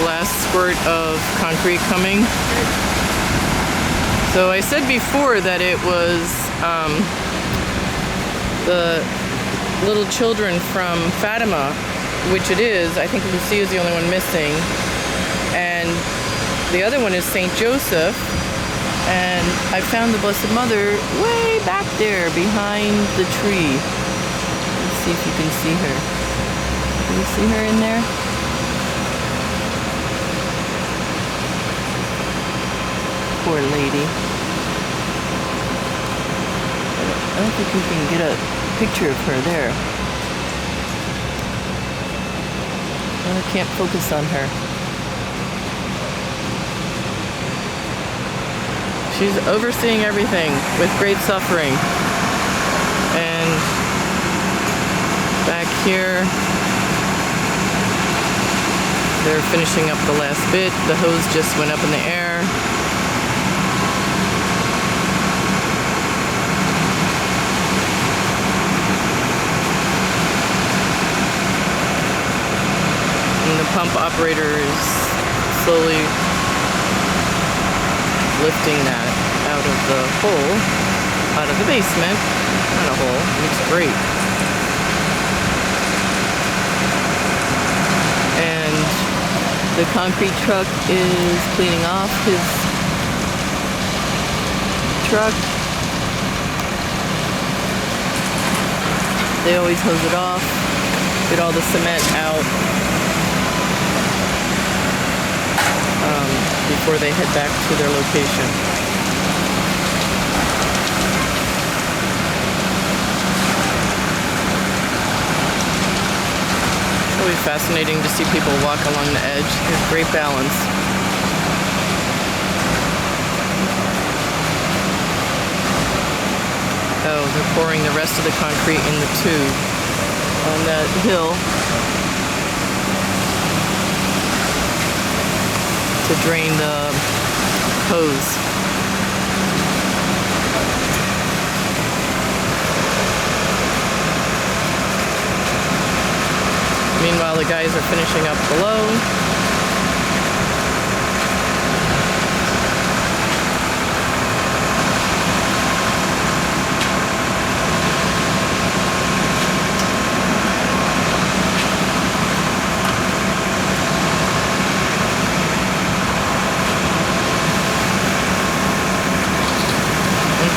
last squirt of concrete coming. So I said before that it was the little children from Fatima, which it is. I think Lucia is the only one missing. And the other one is St. Joseph. And I found the Blessed Mother way back there behind the tree. Let's see if you can see her. Can you see her in there? Poor lady. I don't think you can get a picture of her there. I can't focus on her. She's overseeing everything with great suffering. And back here, they're finishing up the last bit. The hose just went up in the air. And the pump operator is slowly lifting that out of the hole, out of the basement. Not a hole, it looks great. And the concrete truck is cleaning off his truck. They always hose it off, get all the cement out before they head back to their location. It's always fascinating to see people walk along the edge. There's great balance. Oh, they're pouring the rest of the concrete in the tube on that hill to drain the hose. Meanwhile, the guys are finishing up below.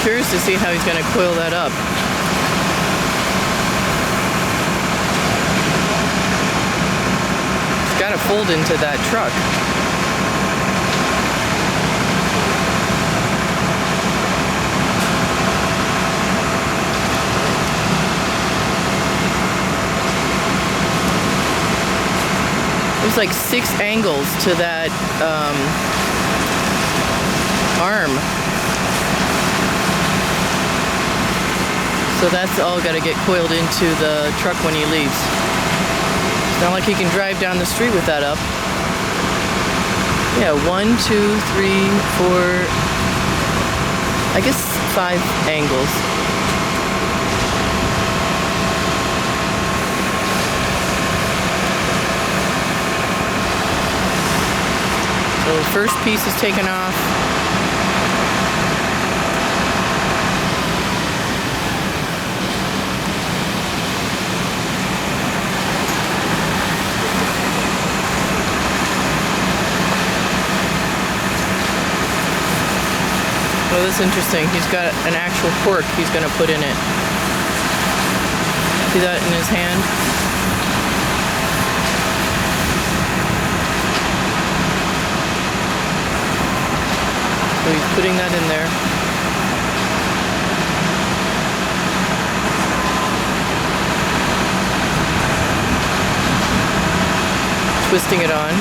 Curious to see how he's going to coil that up. It's got to fold into that truck. There's like 6 angles to that arm. So that's all got to get coiled into the truck when he leaves. It's not like he can drive down the street with that up. Yeah, 1, 2, 3, 4, I guess 5 angles. So the first piece is taken off. Well, this is interesting. He's got an actual cork he's going to put in it. See that in his hand? So he's putting that in there. Twisting it on.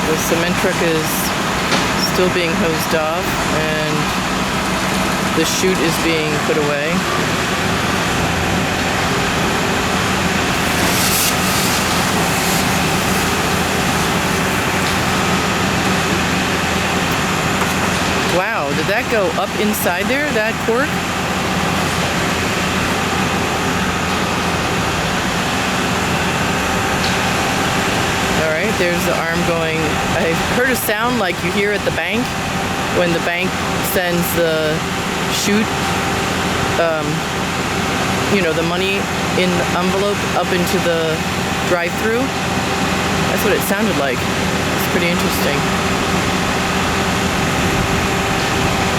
The cement truck is still being hosed off, and the chute is being put away. Wow, did that go up inside there, that cork? there's the arm going. I heard a sound like you hear at the bank when the bank sends the chute, the money in the envelope up into the drive-through. That's what it sounded like. It's pretty interesting.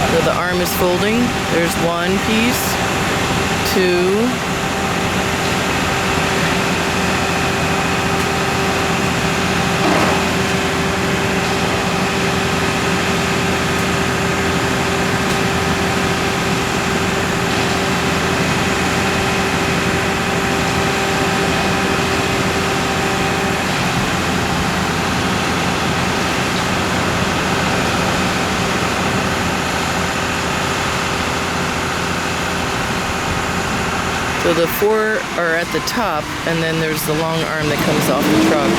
So the arm is folding. There's one piece, two. So the four are at the top, and then there's the long arm that comes off the truck.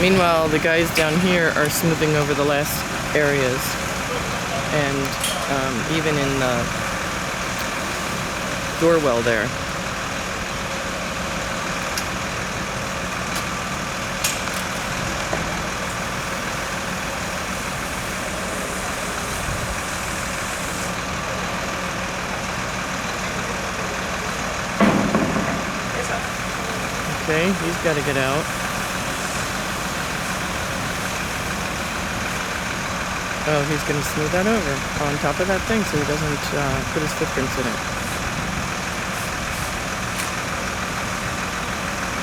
Meanwhile, the guys down here are smoothing over the last areas, and even in the door well there. Okay, he's got to get out. Oh, he's going to smooth that over on top of that thing so he doesn't put his footprints in it.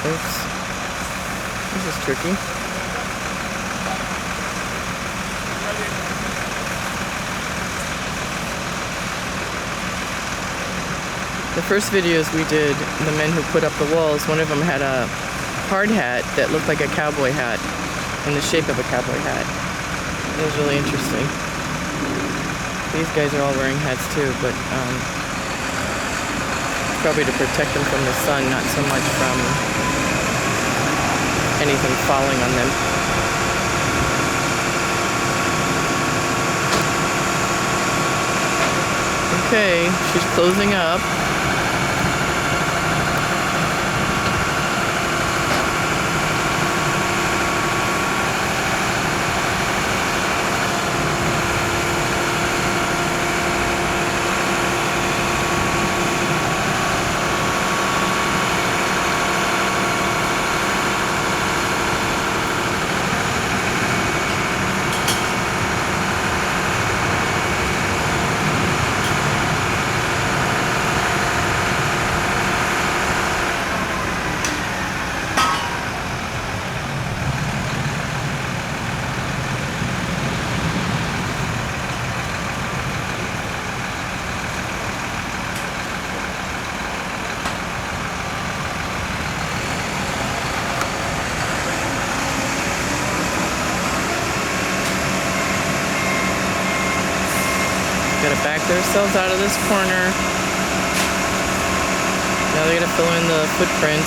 Oops. This is tricky. The first videos we did, the men who put up the walls, one of them had a hard hat that looked like a cowboy hat, in the shape of a cowboy hat. It was really interesting. These guys are all wearing hats too, but probably to protect them from the sun, not so much from anything falling on them. Okay, she's closing up. Gotta back themselves out of this corner. Now they're gonna fill in the footprints.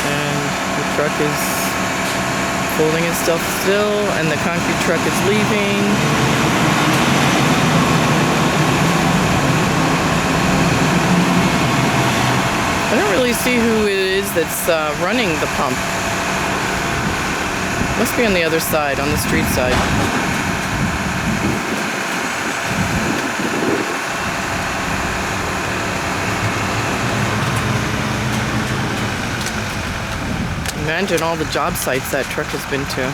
And the truck is folding itself still, and the concrete truck is leaving. I don't really see who it is that's running the pump. Must be on the other side, on the street side. Imagine all the job sites that truck has been to.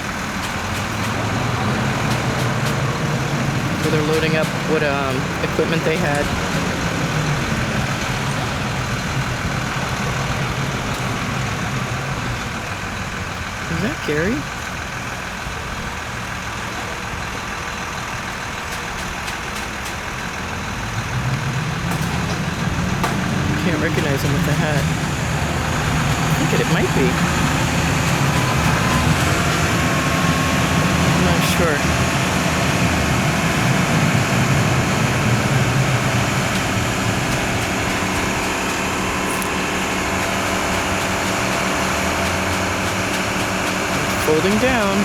Where they're loading up what equipment they had. Is that Gary? Can't recognize him with the hat. I think it might be. I'm not sure. folding down.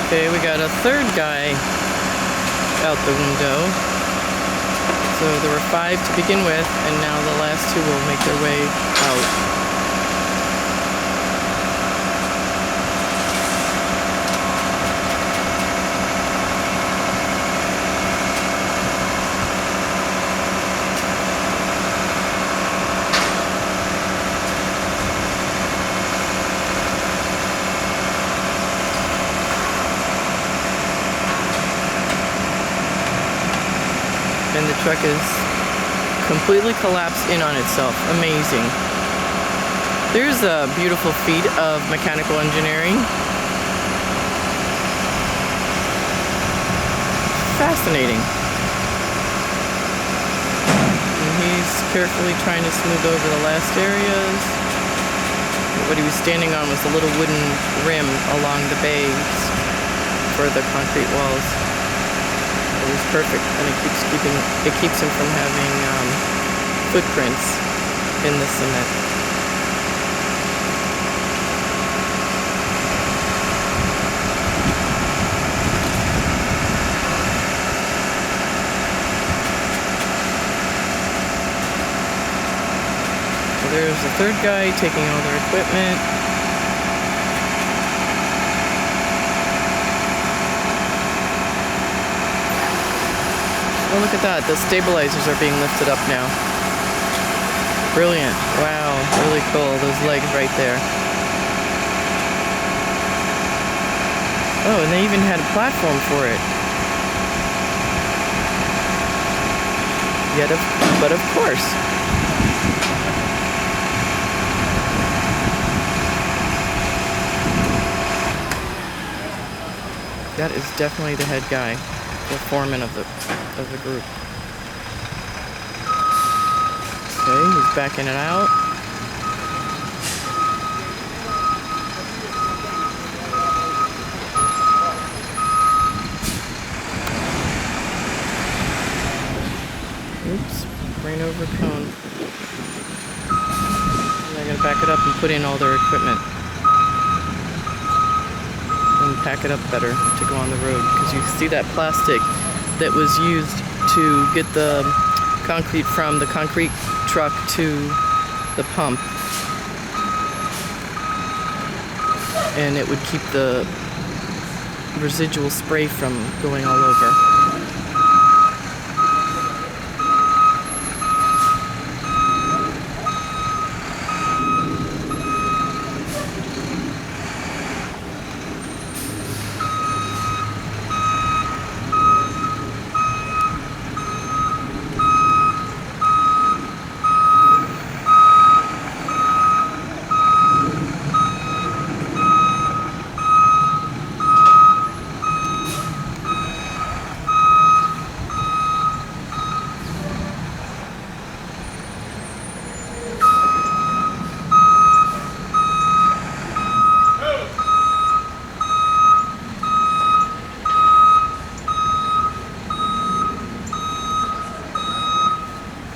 Okay, we got a third guy out the window. So there were 5 to begin with, and now the last 2 will make their way out. And the truck is completely collapsed in on itself. Amazing. There's a beautiful feat of mechanical engineering. Fascinating. And he's carefully trying to smooth over the last areas. What he was standing on was a little wooden rim along the bays for the concrete walls. It was perfect, and it keeps him from having footprints in the cement. So there's the third guy taking all their equipment. Oh, look at that. The stabilizers are being lifted up now. Brilliant. Wow. Really cool. Those legs right there. Oh, and they even had a platform for it. But of course. That is definitely the head guy. The foreman of the group. Okay, he's backing it out. Oops, rain over cone. They're gonna back it up and put in all their equipment. And pack it up better to go on the road, because you see that plastic that was used to get the concrete from the concrete truck to the pump, and it would keep the residual spray from going all over.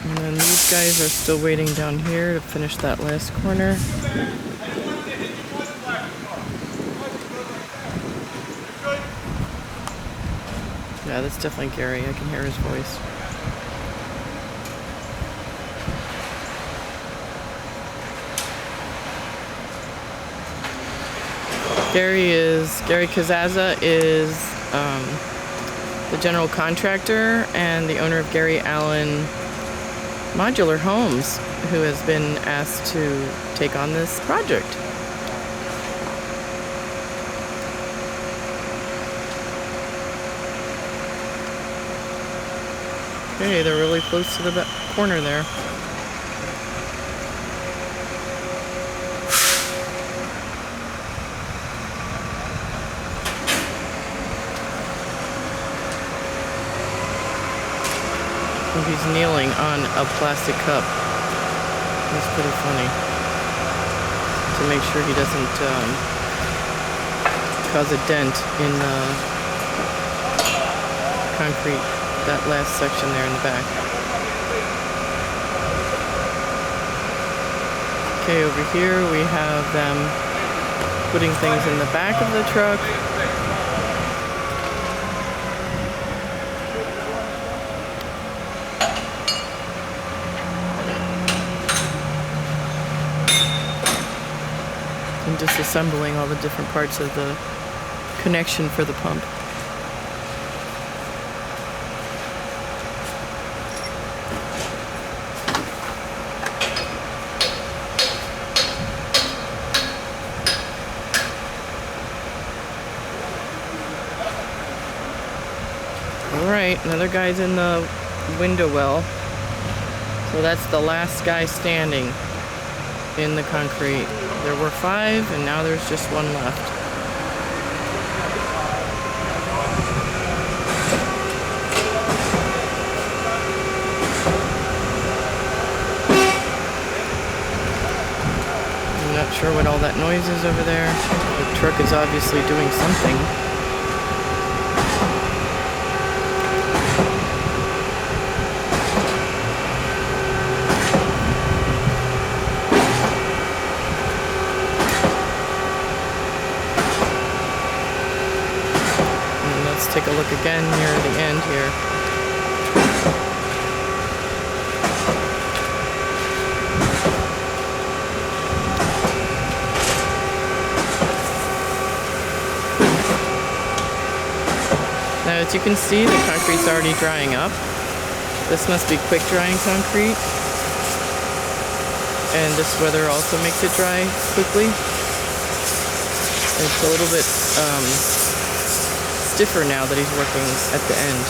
And these guys are still waiting down here to finish that last corner. Yeah, that's definitely Gary. I can hear his voice. Gary Kazaza is the general contractor and the owner of Gary Allen Modular Homes, who has been asked to take on this project. Okay, they're really close to the corner there. He's kneeling on a plastic cup. It's pretty funny to make sure he doesn't cause a dent in the concrete, that last section there in the back. Okay, over here we have them putting things in the back of the truck. And disassembling all the different parts of the connection for the pump. Alright, another guy's in the window well. So that's the last guy standing in the concrete. There were 5 and now there's just 1 left. I'm not sure what all that noise is over there. The truck is obviously doing something. Take a look again near the end here. Now, as you can see, the concrete's already drying up. This must be quick drying concrete. And this weather also makes it dry quickly. It's a little bit stiffer now that he's working at the end.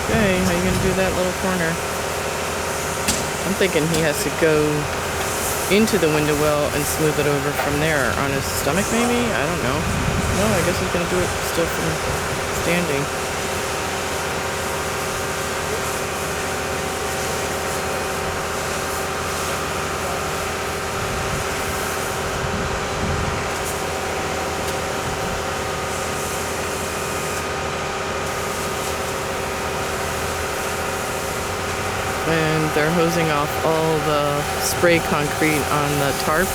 Okay, how are you gonna do that little corner? I'm thinking he has to go into the window well and smooth it over from there on his stomach maybe? I don't know. No, I guess he's gonna do it still from standing. And they're hosing off all the spray concrete on the tarp.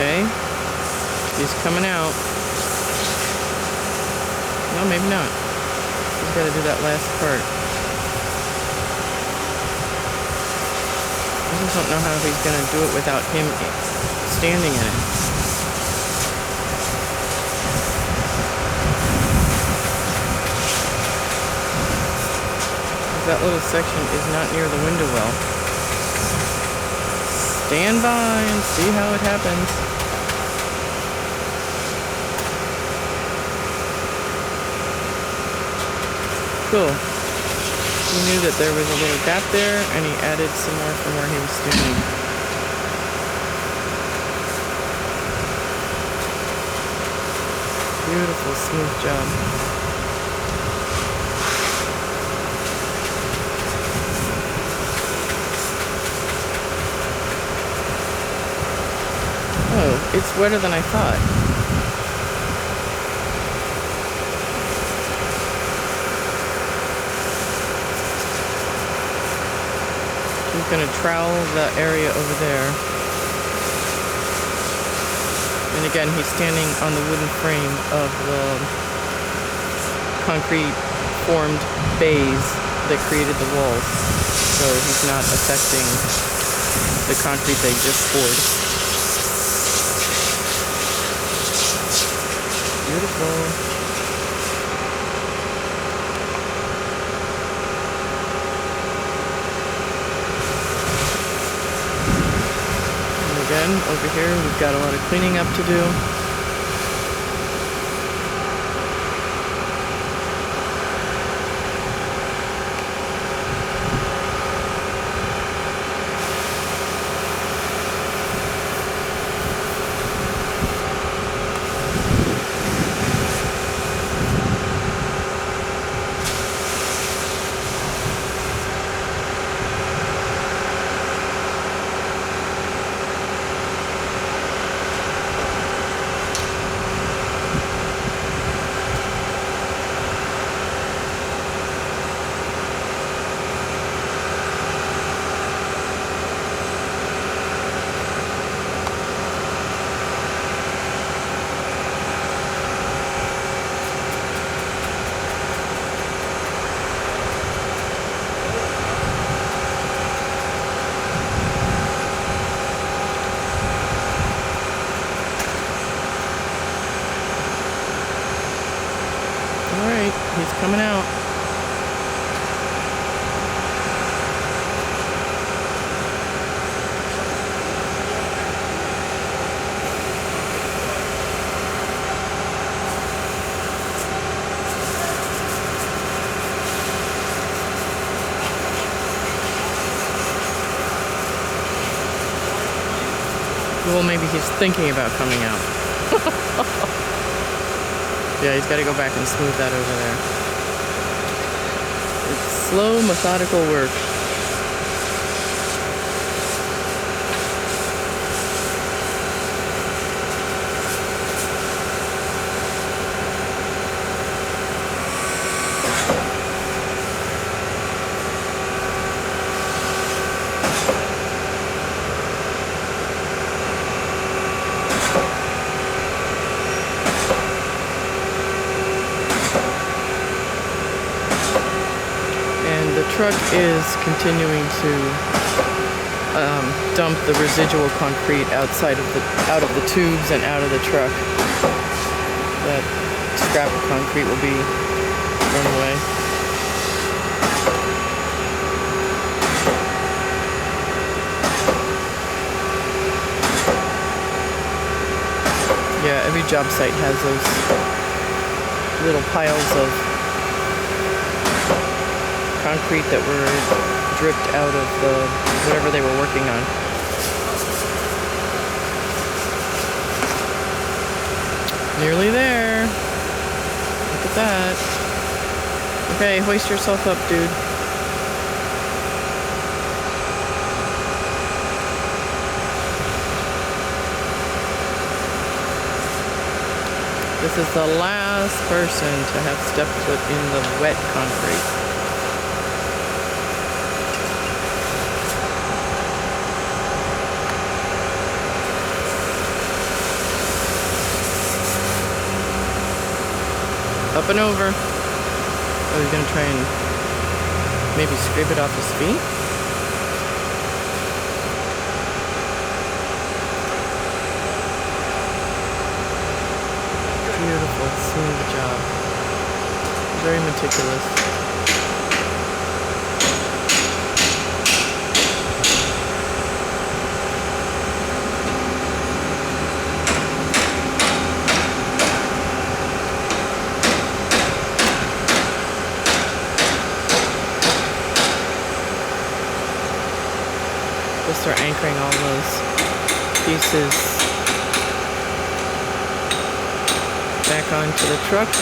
Okay, he's coming out. No, maybe not. He's got to do that last part. I just don't know how he's going to do it without him standing in it. That little section is not near the window well. Stand by and see how it happens. Cool. He knew that there was a little gap there, and he added some more from where he was standing. Beautiful, smooth job. Oh, it's wetter than I thought. He's going to trowel the area over there. And again, he's standing on the wooden frame of the concrete formed bays that created the walls. So he's not affecting the concrete they just poured. Beautiful. Again, over here we've got a lot of cleaning up to do. Alright, he's coming out. Well, maybe he's thinking about coming out. Yeah, he's got to go back and smooth that over there. It's slow, methodical work. The truck is continuing to dump the residual concrete out of the tubes and out of the truck. That scrap of concrete will be thrown away. Yeah, every job site has those little piles of concrete that were dripped out of whatever they were working on. Nearly there. Look at that. Okay, hoist yourself up, dude. This is the last person to have stepped foot in the wet concrete. Up and over. Oh, he's gonna try and maybe scrape it off his feet? Beautiful, smooth job. Very meticulous. We'll start anchoring all those pieces back onto the truck.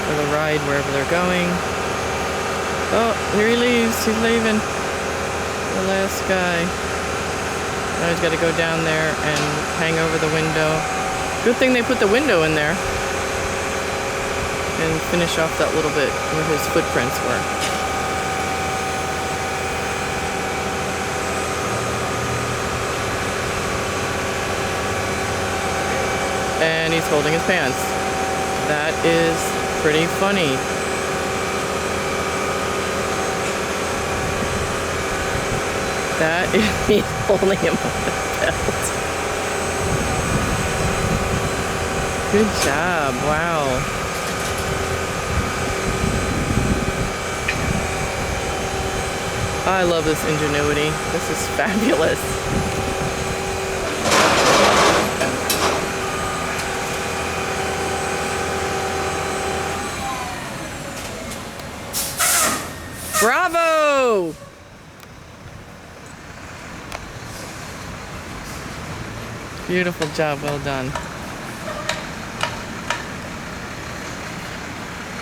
For the ride wherever they're going. Oh, here he leaves. He's leaving. The last guy. Now he's got to go down there and hang over the window. Good thing they put the window in there. And finish off that little bit where his footprints were. And he's holding his pants. That is pretty funny. That is me holding him on the belt. Good job, wow. I love this ingenuity. This is fabulous. Bravo! Beautiful job, well done.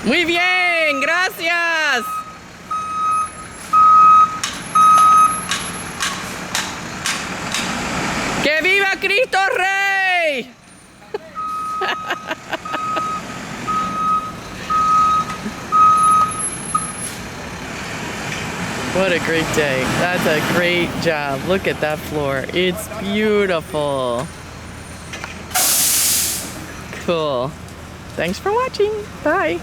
Muy bien, gracias. ¡Que viva Cristo Rey! What a great day. That's a great job. Look at that floor. It's beautiful. Cool. Thanks for watching. Bye.